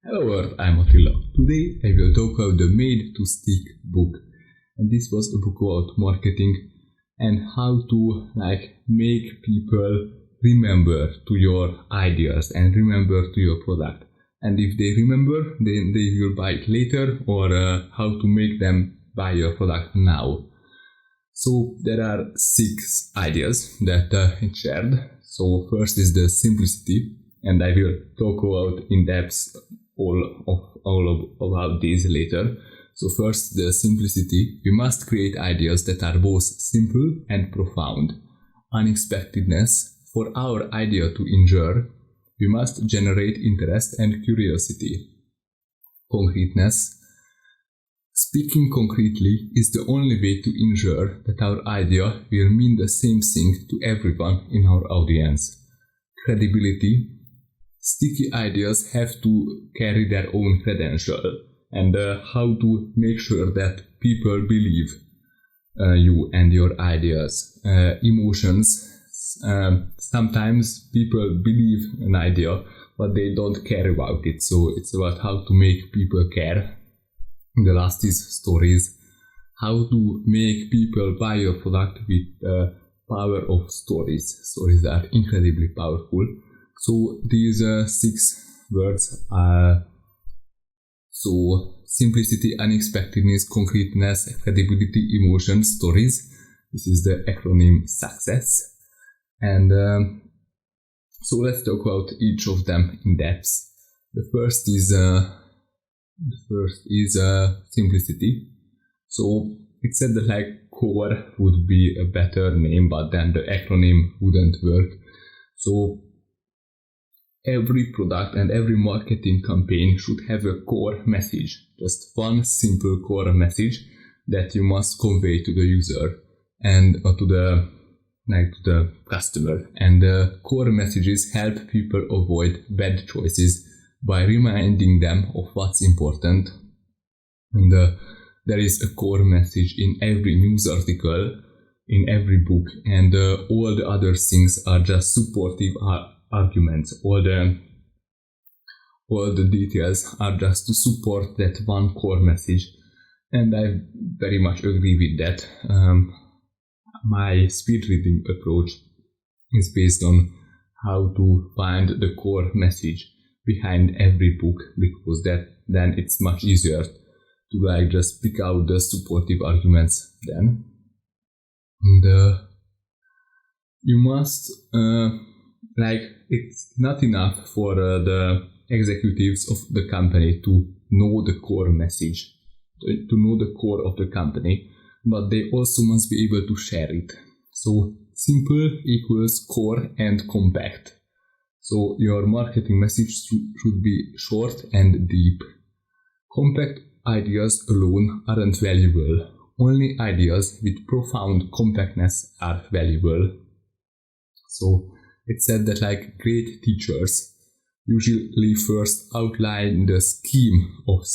Hello Earth, I'm Attila. Today I will talk about the Made to Stick book. And this was a book about marketing and how to make people remember to your ideas and remember to your product. And if they remember, then they will buy it later, or how to make them buy your product now. So there are 6 ideas that it shared. So first is the simplicity, and I will talk about in depth about these later. So first, the simplicity. We must create ideas that are both simple and profound. Unexpectedness. For our idea to endure, we must generate interest and curiosity. Concreteness. Speaking concretely is the only way to ensure that our idea will mean the same thing to everyone in our audience. Credibility. Sticky ideas have to carry their own credential, and how to make sure that people believe you and your ideas. Emotions. Sometimes people believe an idea, but they don't care about it, so it's about how to make people care. The last is stories. How to make people buy your product with the power of stories. Stories are incredibly powerful. So these 6 words are simplicity, unexpectedness, concreteness, credibility, emotion, stories. This is the acronym SUCCESS. And so let's talk about each of them in depth. The first is simplicity. So it said that core would be a better name, but then the acronym wouldn't work. So every product and every marketing campaign should have a core message, just one simple core message that you must convey to the user and to the customer. And the core messages help people avoid bad choices by reminding them of what's important. And there is a core message in every news article, in every book, and all the other things are just supportive arguments. All the details are just to support that one core message, and I very much agree with that. My speed reading approach is based on how to find the core message behind every book, because then it's much easier to just pick out the supportive arguments then. And you must it's not enough for the executives of the company to know the core message, to know the core of the company, but they also must be able to share it. So simple equals core and compact. So your marketing message should be short and deep. Compact ideas alone aren't valuable. Only ideas with profound compactness are valuable. So it said that great teachers usually first outline the scheme of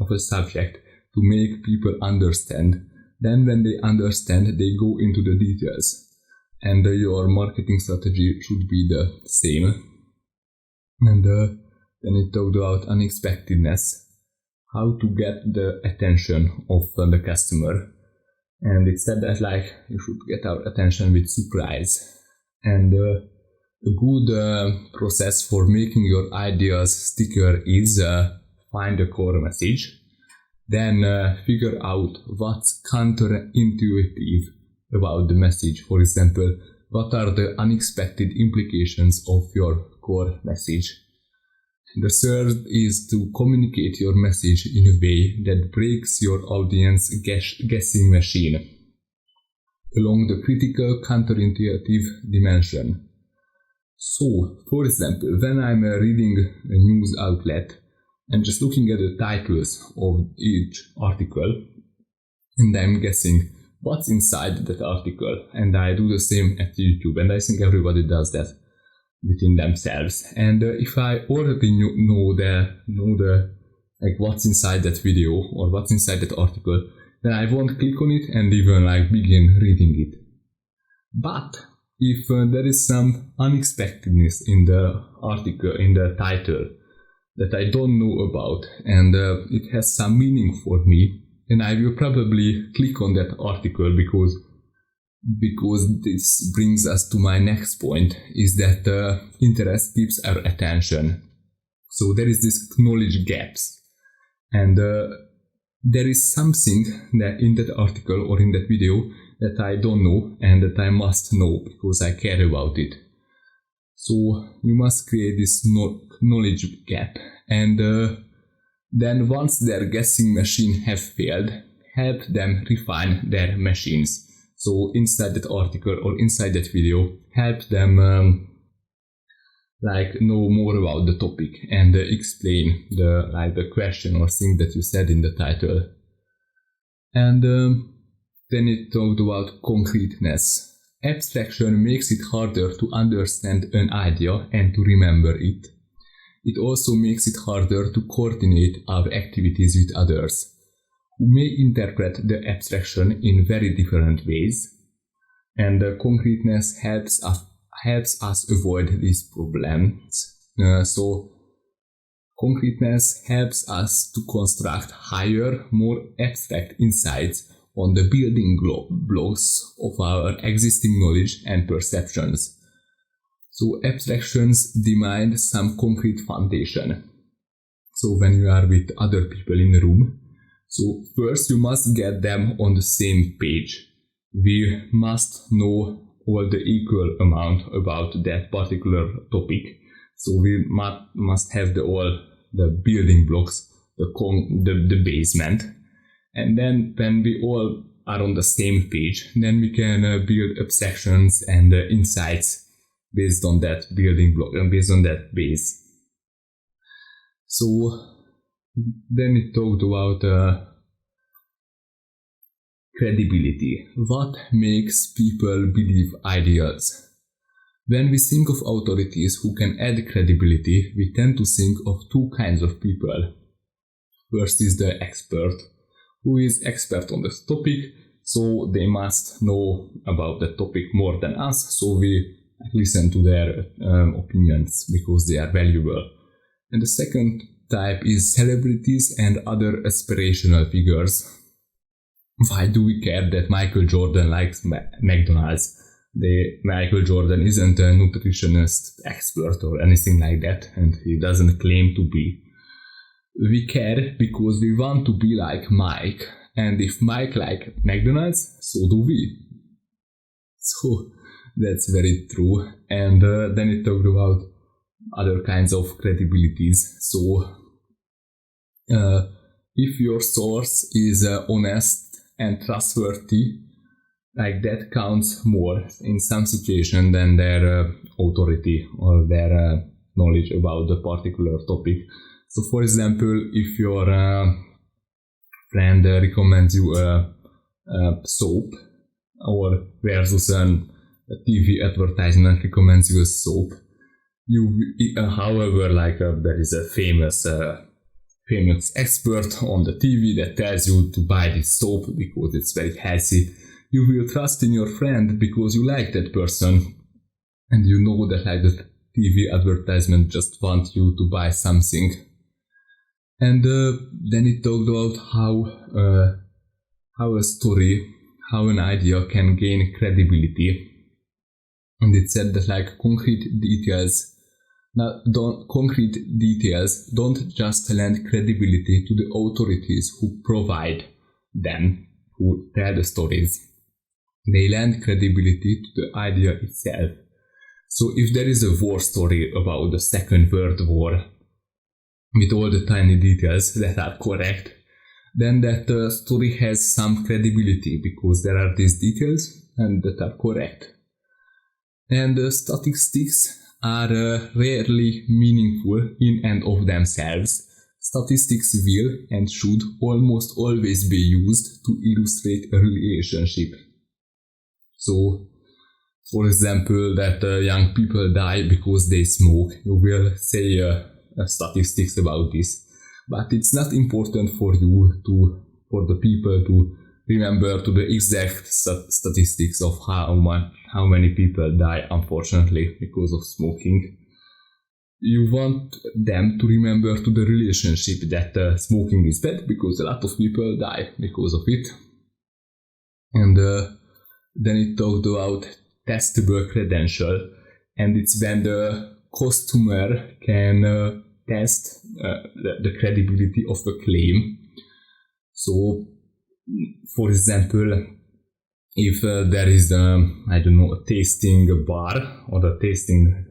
a subject to make people understand. Then when they understand, they go into the details. And your marketing strategy should be the same. And then it talked about unexpectedness. How to get the attention of the customer. And it said that you should get our attention with surprise. And a good process for making your ideas stickier is find a core message, then figure out what's counterintuitive about the message. For example, what are the unexpected implications of your core message? The third is to communicate your message in a way that breaks your audience guessing machine along the critical counterintuitive dimension. So, for example, when I'm reading a news outlet and just looking at the titles of each article, and I'm guessing what's inside that article, and I do the same at YouTube, and I think everybody does that within themselves. And if I already know the what's inside that video or what's inside that article, then I won't click on it and even begin reading it. But if there is some unexpectedness in the article, in the title, that I don't know about, and it has some meaning for me, and I will probably click on that article because this brings us to my next point, is that interest keeps our attention. So there is this knowledge gaps, and there is something that in that article or in that video that I don't know and that I must know because I care about it. So you must create this knowledge gap, and then once their guessing machine have failed, help them refine their machines. So inside that article or inside that video, help them know more about the topic and explain the question or thing that you said in the title. And then it talked about concreteness. Abstraction makes it harder to understand an idea and to remember it. It also makes it harder to coordinate our activities with others, who may interpret the abstraction in very different ways, and concreteness helps us avoid these problems. So concreteness helps us to construct higher, more abstract insights on the building blocks of our existing knowledge and perceptions. So abstractions demand some concrete foundation. So when you are with other people in the room, so first you must get them on the same page. We must know all the equal amount about that particular topic. So we must have all the building blocks, the basement. And then when we all are on the same page, then we can build abstractions and insights based on that building block and based on that base. So then it talked about credibility. What makes people believe ideas? When we think of authorities who can add credibility, we tend to think of two kinds of people. First is the expert, who is expert on this topic, so they must know about the topic more than us, so we listen to their opinions because they are valuable. And the second type is celebrities and other aspirational figures. Why do we care that Michael Jordan likes McDonald's? Michael Jordan isn't a nutritionist expert or anything like that, and he doesn't claim to be. We care because we want to be like Mike, and if Mike likes McDonald's, so do we. So that's very true. And then it talked about other kinds of credibilities. So if your source is honest and trustworthy, that counts more in some situation than their authority or their knowledge about the particular topic. So for example, if your friend recommends you a soap, or versus a TV advertisement recommends you a soap, however, there is a famous expert on the TV that tells you to buy this soap because it's very healthy, you will trust in your friend because you like that person, and you know that the TV advertisement just wants you to buy something. And then it talked about how a story, how an idea can gain credibility, and it said that concrete details don't just lend credibility to the authorities who provide them, who tell the stories. They lend credibility to the idea itself. So if there is a war story about the Second World War, with all the tiny details that are correct, then that story has some credibility because there are these details and that are correct. And statistics are rarely meaningful in and of themselves. Statistics will and should almost always be used to illustrate a relationship. So, for example, that young people die because they smoke. You will say statistics about this, but it's not important for the people to remember to the exact statistics of how many people die, unfortunately, because of smoking. you want them to remember to the relationship that smoking is bad, because a lot of people die because of it. And then it talked about testable credential, and it's when the customer can test the credibility of a claim. So, for example, if there is a tasting bar or a tasting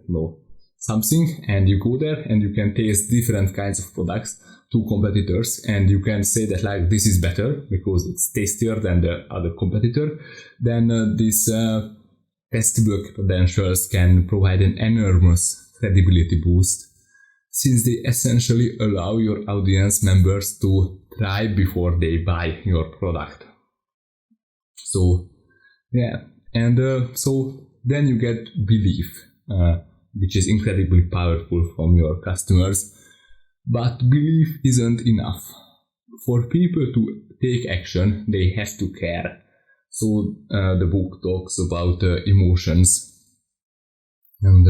something, and you go there and you can taste different kinds of products to competitors, and you can say that like this is better because it's tastier than the other competitor, then these testable credentials can provide an enormous credibility boost, since they essentially allow your audience members to try before they buy your product. So yeah, and so then you get belief, which is incredibly powerful from your customers. But belief isn't enough. For people to take action, they have to care. So the book talks about emotions. And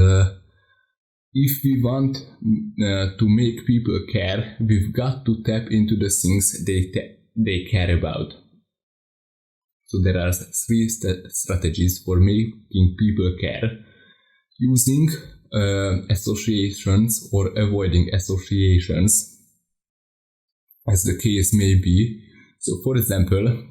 if we want to make people care, we've got to tap into the things they care about. So there are 3 strategies for making people care: using associations or avoiding associations, as the case may be. So for example,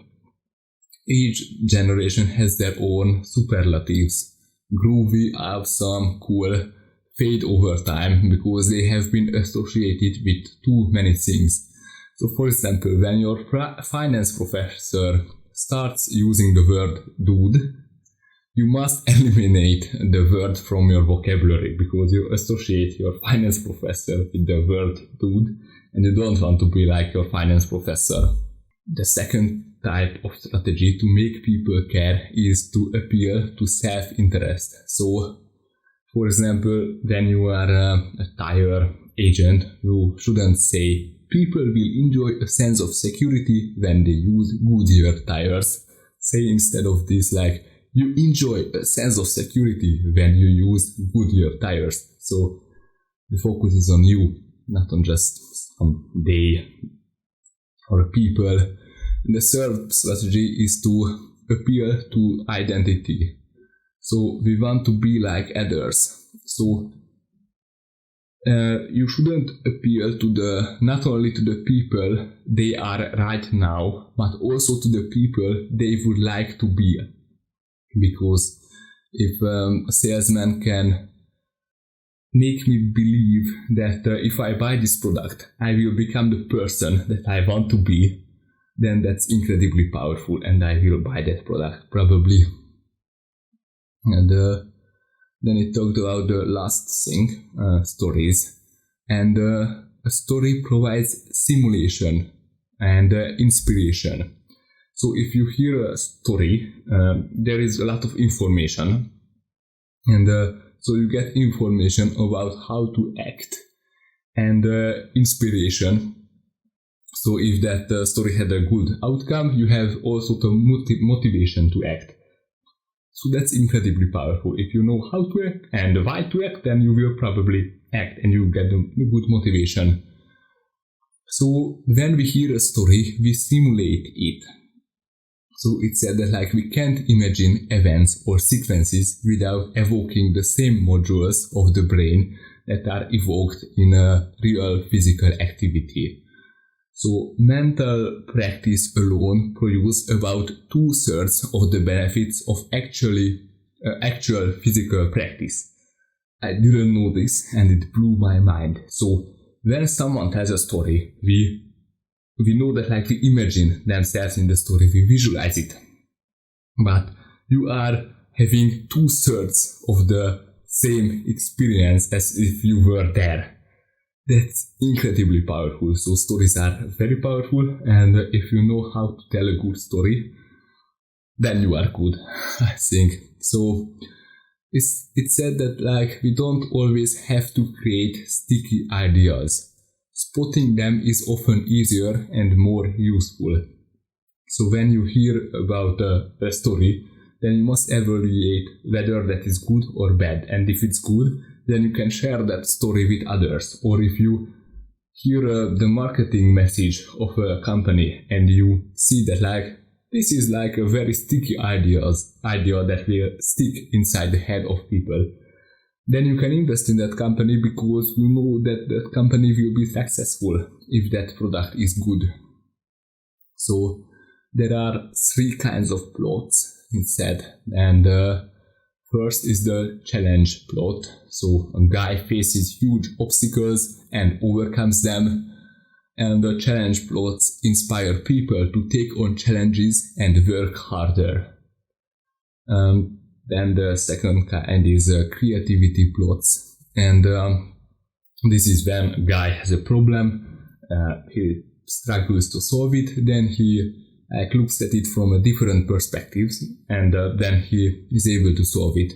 each generation has their own superlatives: groovy, awesome, cool, fade over time, because they have been associated with too many things. So for example, when your finance professor starts using the word dude, you must eliminate the word from your vocabulary, because you associate your finance professor with the word dude, and you don't want to be like your finance professor. The second type of strategy to make people care is to appeal to self-interest. So, for example, when you are a tire agent, you shouldn't say people will enjoy a sense of security when they use Goodyear tires. Say instead of this like, you enjoy a sense of security when you use Goodyear tires. So the focus is on you, not on just some they or people. And the third strategy is to appeal to identity. So we want to be like others. So you shouldn't appeal to not only to the people they are right now, but also to the people they would like to be. Because if a salesman can make me believe that if I buy this product, I will become the person that I want to be, then that's incredibly powerful, and I will buy that product probably. And then it talked about the last thing, stories. And a story provides simulation and inspiration. So if you hear a story, there is a lot of information, and so you get information about how to act, and inspiration. So if that story had a good outcome, you have also the motivation to act. So that's incredibly powerful. If you know how to act and why to act, then you will probably act and you get a good motivation. So when we hear a story, we simulate it. So it said that like we can't imagine events or sequences without evoking the same modules of the brain that are evoked in a real physical activity. So mental practice alone produces about 2/3 of the benefits of actual physical practice. I didn't know this, and it blew my mind. So when someone tells a story, we know that like we imagine themselves in the story, we visualize it. But you are having 2/3 of the same experience as if you were there. That's incredibly powerful. So stories are very powerful, and if you know how to tell a good story, then you are good, I think. So it said that like we don't always have to create sticky ideas. Spotting them is often easier and more useful. So when you hear about a story, then you must evaluate whether that is good or bad. And if it's good, then you can share that story with others. Or if you hear the marketing message of a company and you see that like this is like a very sticky idea that will stick inside the head of people, then you can invest in that company because you know that that company will be successful if that product is good. So there are 3 kinds of plots instead, and first is the challenge plot. So a guy faces huge obstacles and overcomes them, and the challenge plots inspire people to take on challenges and work harder. Then the second kind is creativity plots, and this is when a guy has a problem, he struggles to solve it, then he looks at it from a different perspectives, and then he is able to solve it.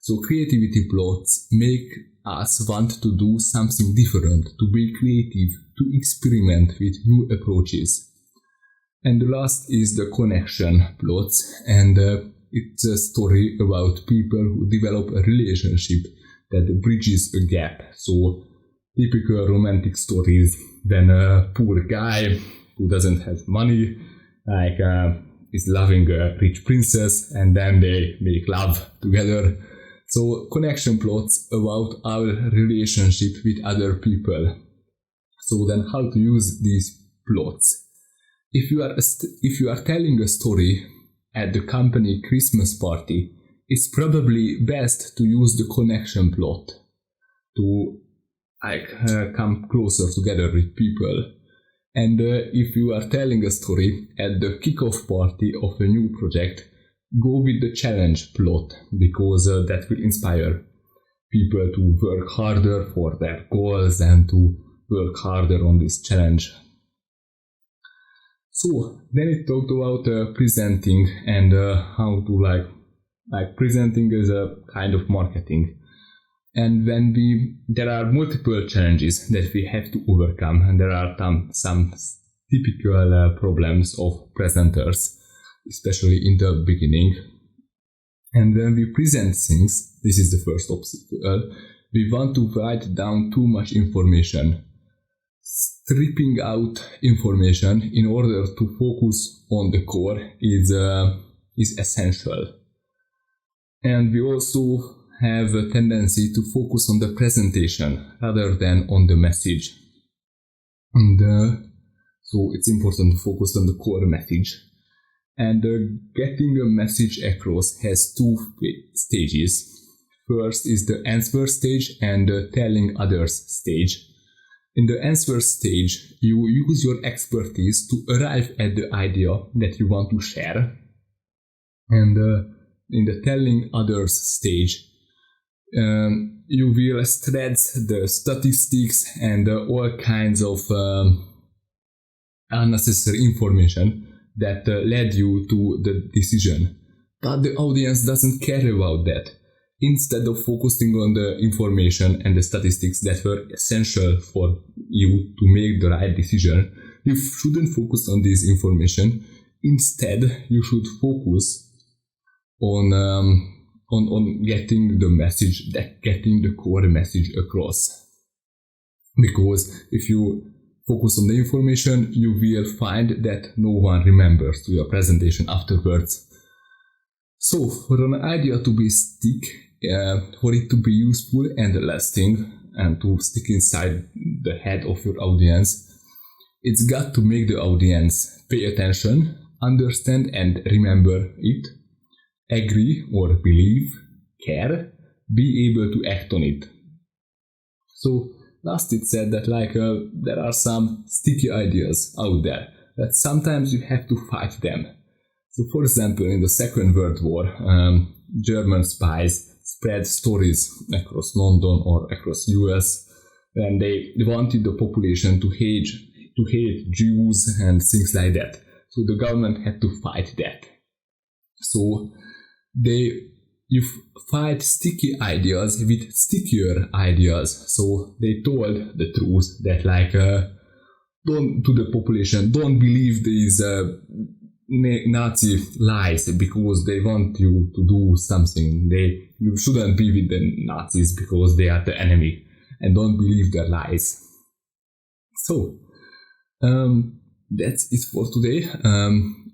So creativity plots make us want to do something different, to be creative, to experiment with new approaches. And the last is the connection plots, and it's a story about people who develop a relationship that bridges a gap. So typical romantic stories when a poor guy who doesn't have money is loving a rich princess, and then they make love together. So connection plots about our relationship with other people. So then how to use these plots? If you are telling a story at the company Christmas party, it's probably best to use the connection plot to come closer together with people. And if you are telling a story at the kickoff party of a new project, go with the challenge plot, because that will inspire people to work harder for their goals and to work harder on this challenge. So then it talked about presenting and how to presenting is a kind of marketing. And when there are multiple challenges that we have to overcome, and there are some typical problems of presenters, especially in the beginning. And when we present things, this is the first obstacle, we want to write down too much information. Stripping out information in order to focus on the core is essential. And we also have a tendency to focus on the presentation rather than on the message. And so it's important to focus on the core message. And getting a message across has 2 stages. First is the answer stage and the telling others stage. In the answer stage, you use your expertise to arrive at the idea that you want to share. And in the telling others stage, you will stretch the statistics and all kinds of unnecessary information that led you to the decision. But the audience doesn't care about that. Instead of focusing on the information and the statistics that were essential for you to make the right decision, you shouldn't focus on this information. Instead, you should focus on getting the message, getting the core message across. Because if you focus on the information, you will find that no one remembers to your presentation afterwards. So, for an idea to be for it to be useful and lasting, and to stick inside the head of your audience, it's got to make the audience pay attention, understand and remember it, agree or believe, care, be able to act on it. So last it said that there are some sticky ideas out there that sometimes you have to fight them. So for example, in the Second World War, German spies spread stories across London or across US, and they wanted the population to hate Jews and things like that. So the government had to fight that. So you fight sticky ideas with stickier ideas. So they told the truth that to the population, don't believe these Nazi lies because they want you to do something. You shouldn't be with the Nazis because they are the enemy, and don't believe their lies. So, that's it for today.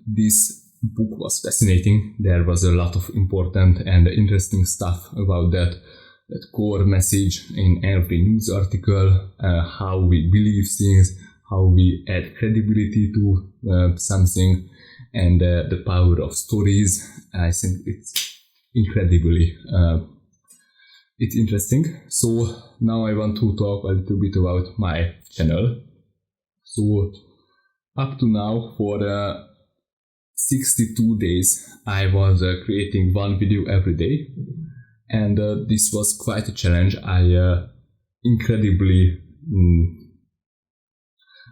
This book was fascinating. There was a lot of important and interesting stuff about that core message in every news article, how we believe things, how we add credibility to something, and the power of stories. I think it's incredibly it's interesting. So now I want to talk a little bit about my channel. So up to now, for 62 days, I was creating one video every day, and this was quite a challenge. I incredibly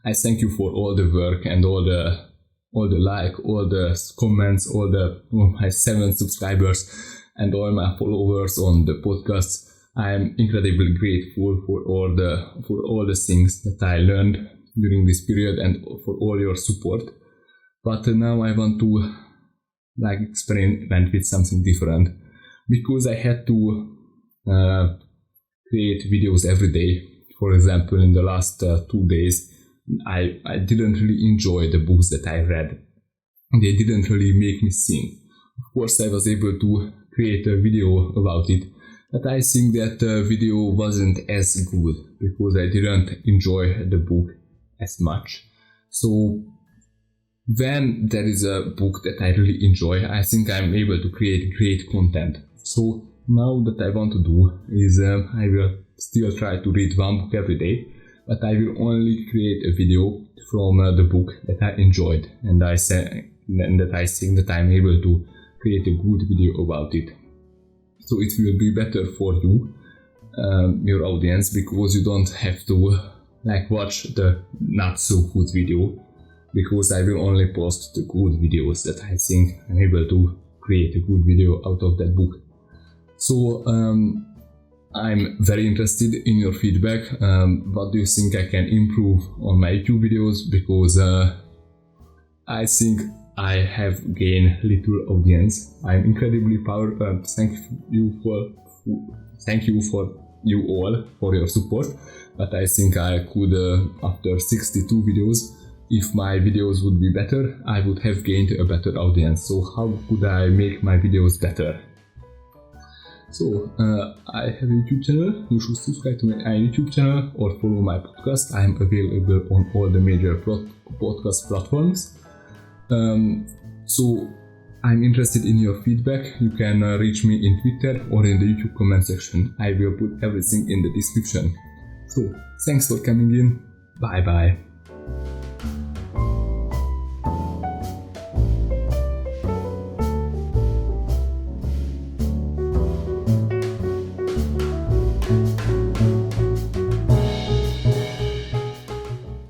I thank you for all the work and all the like, all the comments, all my 7 subscribers and all my followers on the podcast. I am incredibly grateful for all the things that I learned during this period and for all your support. But now I want to experiment with something different, because I had to create videos every day. For example, in the last 2 days, I didn't really enjoy the books that I read. They didn't really make me think. Of course, I was able to create a video about it, but I think that the video wasn't as good because I didn't enjoy the book as much. So when there is a book that I really enjoy, I think I'm able to create great content. So now that I want to do is I will still try to read one book every day, but I will only create a video from the book that I enjoyed, and that I think that I'm able to create a good video about it. So it will be better for you, your audience, because you don't have to watch the not so good video, because I will only post the good videos that I think I'm able to create a good video out of that book. So I'm very interested in your feedback. What do you think I can improve on my YouTube videos? Because I think I have gained little audience. I'm incredibly proud. Thank you for you all for your support. But I think I could, after 62 videos, if my videos would be better, I would have gained a better audience. So how could I make my videos better? So I have a YouTube channel. You should subscribe to my YouTube channel or follow my podcast. I am available on all the major podcast platforms. So I'm interested in your feedback. You can reach me in Twitter or in the YouTube comment section. I will put everything in the description. So thanks for coming in. Bye bye.